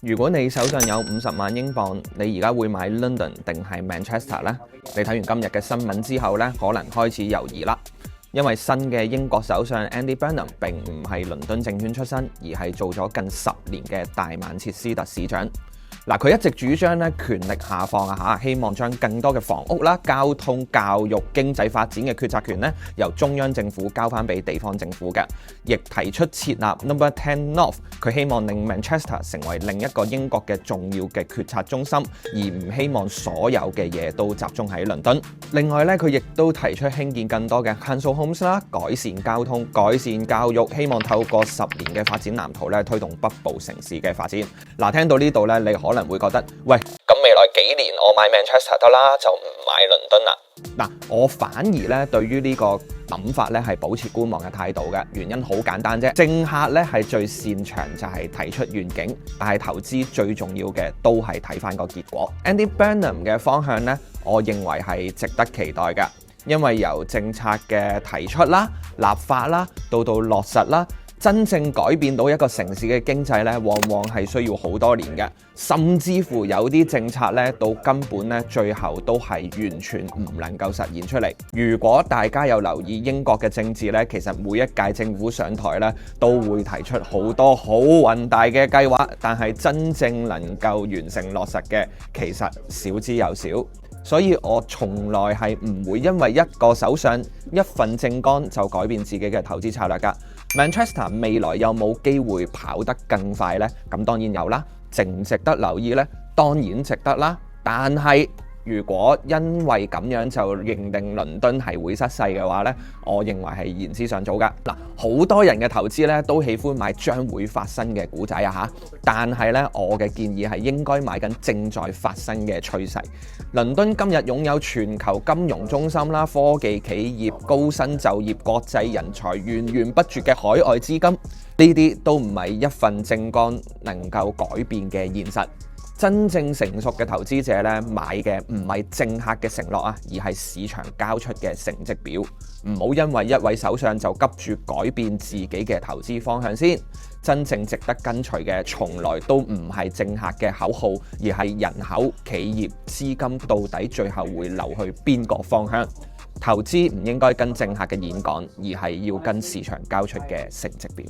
如果你手上有50萬英鎊，你而家會買 London 定係 Manchester 呢？你睇完今日嘅新聞之後呢，可能開始猶豫啦。因為新嘅英國首相 Andy Burnham 並唔係倫敦政圈出身，而係做咗近10年嘅大曼徹斯特市長。佢一直主張咧權力下放啊，希望將更多嘅房屋啦、交通、教育、經濟發展嘅決策權咧由中央政府交翻俾地方政府嘅，亦提出設立 Number 10 North， 佢希望令 Manchester 成為另一個英國嘅重要嘅決策中心，而唔希望所有嘅嘢都集中喺倫敦。另外咧，佢亦都提出興建更多嘅 Council Homes 啦，改善交通、改善教育，希望透過10年嘅發展藍圖咧推動北部城市嘅發展。聽到呢度咧，你可能會覺得，喂，咁未來幾年我買 Manchester 得啦，就唔買倫敦啦。我反而咧對於呢個諗法咧係保持觀望嘅態度嘅，原因好簡單啫。政客咧係最擅長就係提出願景，但係投資最重要嘅都係睇翻個結果。Andy Burnham 嘅方向咧，我認為係值得期待嘅，因為由政策嘅提出啦、立法啦，到落實啦。真正改變到一個城市嘅經濟咧，往往係需要好多年嘅，甚至乎有啲政策咧，到根本咧最後都係完全唔能夠實現出嚟。如果大家有留意英國嘅政治咧，其實每一屆政府上台咧，都會提出好多好宏大嘅計劃，但係真正能夠完成落實嘅，其實少之又少。所以我從來係唔會因為一個首相一份政綱就改變自己嘅投資策略㗎。Manchester 未來有冇機會跑得更快呢？咁當然有啦。值唔值得留意呢？當然值得啦。但係如果因為咁樣就認定倫敦係會失勢嘅話呢，我認為係言之尚早㗎。好多人嘅投資咧都喜歡買將會發生嘅股仔啊嚇，但係咧我嘅建議係應該買緊正在發生嘅趨勢。倫敦今日擁有全球金融中心啦、科技企業、高薪就業、國際人才源源不絕嘅海外資金，呢啲都唔係一份政綱能夠改變嘅現實。真正成熟嘅投資者咧，買嘅唔係政客嘅承諾啊，而係市場交出嘅成績表。唔好因為一位首相就急住改變自己嘅投資方向先。真正值得跟隨嘅，從來都唔係政客嘅口號，而係人口、企業、資金到底最後會流去邊個方向。投資唔應該跟政客嘅演講，而係要跟市場交出嘅成績表。